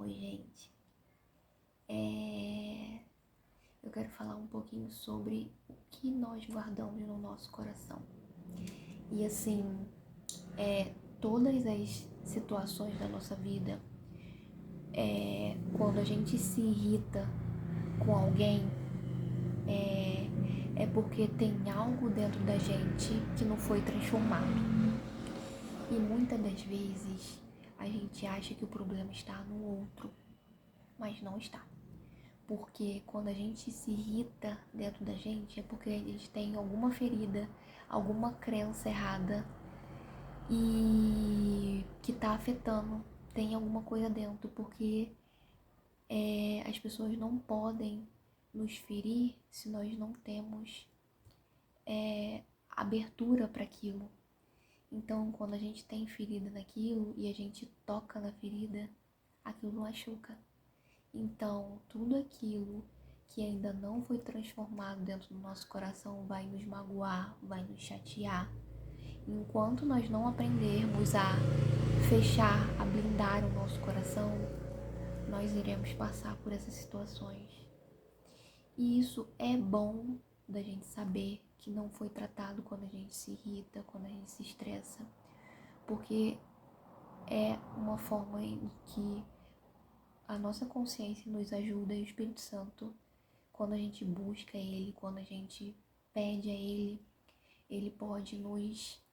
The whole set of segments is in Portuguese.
Oi, gente. Eu quero falar um pouquinho sobre o que nós guardamos no nosso coração. E assim, todas as situações da nossa vida, quando a gente se irrita com alguém, é porque tem algo dentro da gente que não foi transformado. E muitas das vezes a gente acha que o problema está no outro, mas não está. Porque quando a gente se irrita dentro da gente é porque a gente tem alguma ferida, alguma crença errada e que tá afetando, tem alguma coisa dentro, porque as pessoas não podem nos ferir se nós não temos abertura para aquilo. Então, quando a gente tem ferida naquilo e a gente toca na ferida, aquilo machuca. Então, tudo aquilo que ainda não foi transformado dentro do nosso coração vai nos magoar, vai nos chatear. Enquanto nós não aprendermos a fechar, a blindar o nosso coração, nós iremos passar por essas situações. E isso é bom da gente saber que não foi tratado quando a gente se irrita, quando a gente se estressa, porque é uma forma em que a nossa consciência nos ajuda e o Espírito Santo, quando a gente busca Ele, quando a gente pede a Ele, Ele pode nos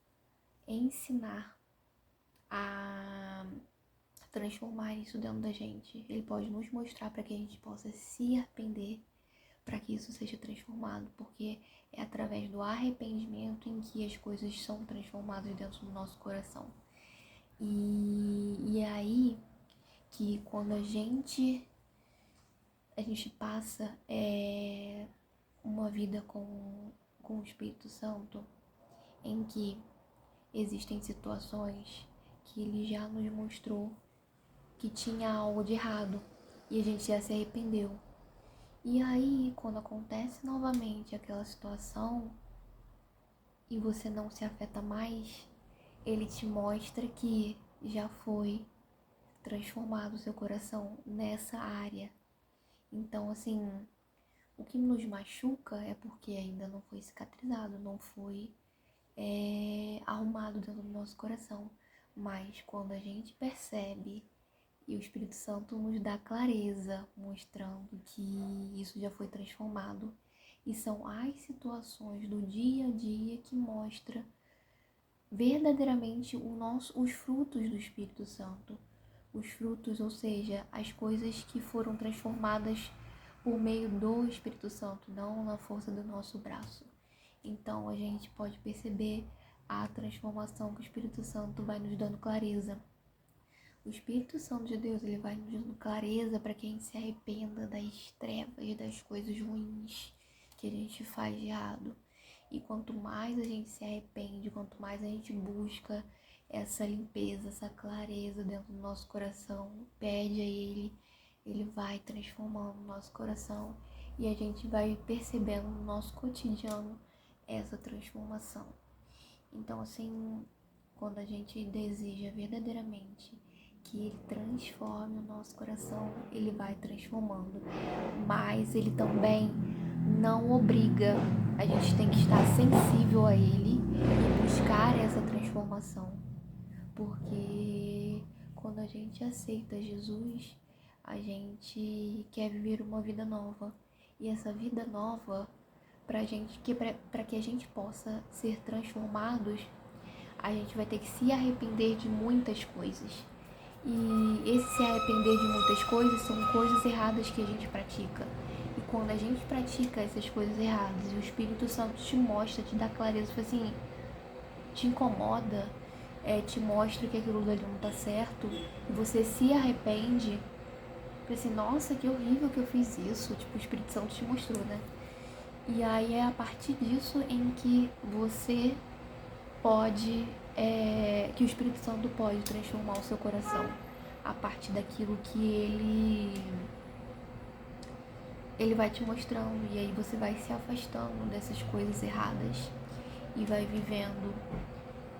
ensinar a transformar isso dentro da gente. Ele pode nos mostrar para que a gente possa se arrepender, para que isso seja transformado, porque é através do arrependimento em que as coisas são transformadas dentro do nosso coração. E é aí que quando a gente passa uma vida com o Espírito Santo, em que existem situações que ele já nos mostrou que tinha algo de errado e a gente já se arrependeu. E aí, quando acontece novamente aquela situação e você não se afeta mais, ele te mostra que já foi transformado o seu coração nessa área. Então, assim, o que nos machuca é porque ainda não foi cicatrizado, não foi arrumado dentro do nosso coração. Mas quando a gente percebe e o Espírito Santo nos dá clareza, mostrando que isso já foi transformado, e são as situações do dia a dia que mostra verdadeiramente os frutos do Espírito Santo. Os frutos, ou seja, as coisas que foram transformadas por meio do Espírito Santo, não na força do nosso braço. Então a gente pode perceber a transformação que o Espírito Santo vai nos dando clareza. O Espírito Santo de Deus, ele vai nos dando clareza para que a gente se arrependa das trevas, das coisas ruins que a gente faz de errado. E quanto mais a gente se arrepende, quanto mais a gente busca essa limpeza, essa clareza dentro do nosso coração, pede a Ele vai transformando o nosso coração e a gente vai percebendo no nosso cotidiano essa transformação. Então, assim, quando a gente deseja verdadeiramente que Ele transforme o nosso coração, Ele vai transformando. Mas Ele também não obriga, a gente tem que estar sensível a Ele e buscar essa transformação. Porque quando a gente aceita Jesus, a gente quer viver uma vida nova. E essa vida nova, para que a gente possa ser transformados, a gente vai ter que se arrepender de muitas coisas. E esse se arrepender de muitas coisas são coisas erradas que a gente pratica. E quando a gente pratica essas coisas erradas, o Espírito Santo te mostra, te dá clareza, assim, te incomoda, te mostra que aquilo dali não tá certo, e você se arrepende, assim, nossa, que horrível que eu fiz isso. Tipo, o Espírito Santo te mostrou, né? E aí é a partir disso em que você pode, que o Espírito Santo pode transformar o seu coração a partir daquilo que ele vai te mostrando, e aí você vai se afastando dessas coisas erradas e vai vivendo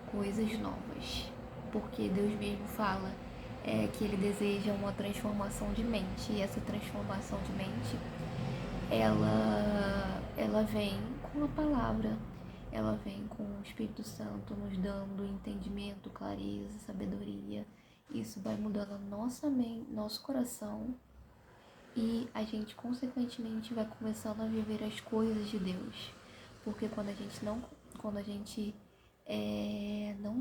coisas novas, porque Deus mesmo fala, é que ele deseja uma transformação de mente. E essa transformação de mente, ela vem com a palavra, ela vem com o Espírito Santo nos dando entendimento, clareza, sabedoria. Isso vai mudando a nossa mente, nosso coração, e a gente consequentemente vai começando a viver as coisas de Deus. Porque quando a gente não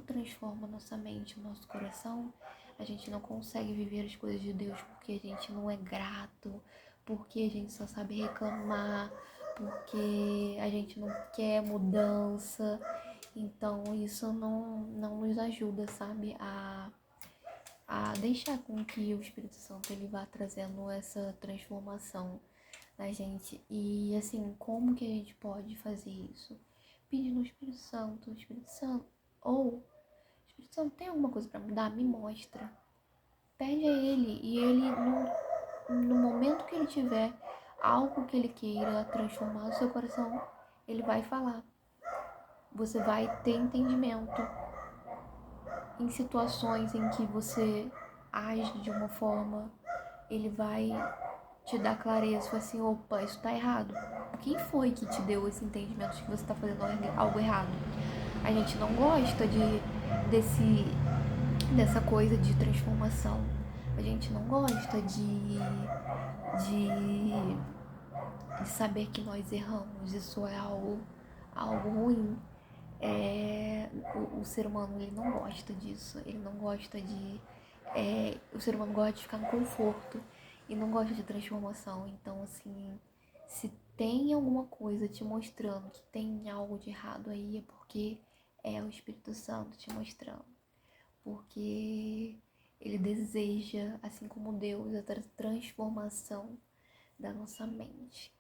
transforma nossa mente, o nosso coração, a gente não consegue viver as coisas de Deus, porque a gente não é grato, porque a gente só sabe reclamar, porque a gente não quer mudança. Então isso não nos ajuda, sabe, a deixar com que o Espírito Santo ele vá trazendo essa transformação na gente. E assim, como que a gente pode fazer isso? Pedindo ao Espírito Santo, ou Espírito Santo, tem alguma coisa para mudar? Me mostra. Pede a ele, e ele no momento que ele tiver algo que ele queira transformar no seu coração, ele vai falar. Você vai ter entendimento em situações em que você age de uma forma, ele vai te dar clareza, fala assim, opa, isso tá errado. Quem foi que te deu esse entendimento de que você tá fazendo algo errado? A gente não gosta dessa coisa de transformação. A gente não gosta de saber que nós erramos. Isso é algo ruim. O ser humano ele não gosta disso. Ele não gosta de. O ser humano gosta de ficar no conforto e não gosta de transformação. Então, assim, se tem alguma coisa te mostrando que tem algo de errado aí, é porque é o Espírito Santo te mostrando. Porque ele deseja, assim como Deus, a transformação da nossa mente.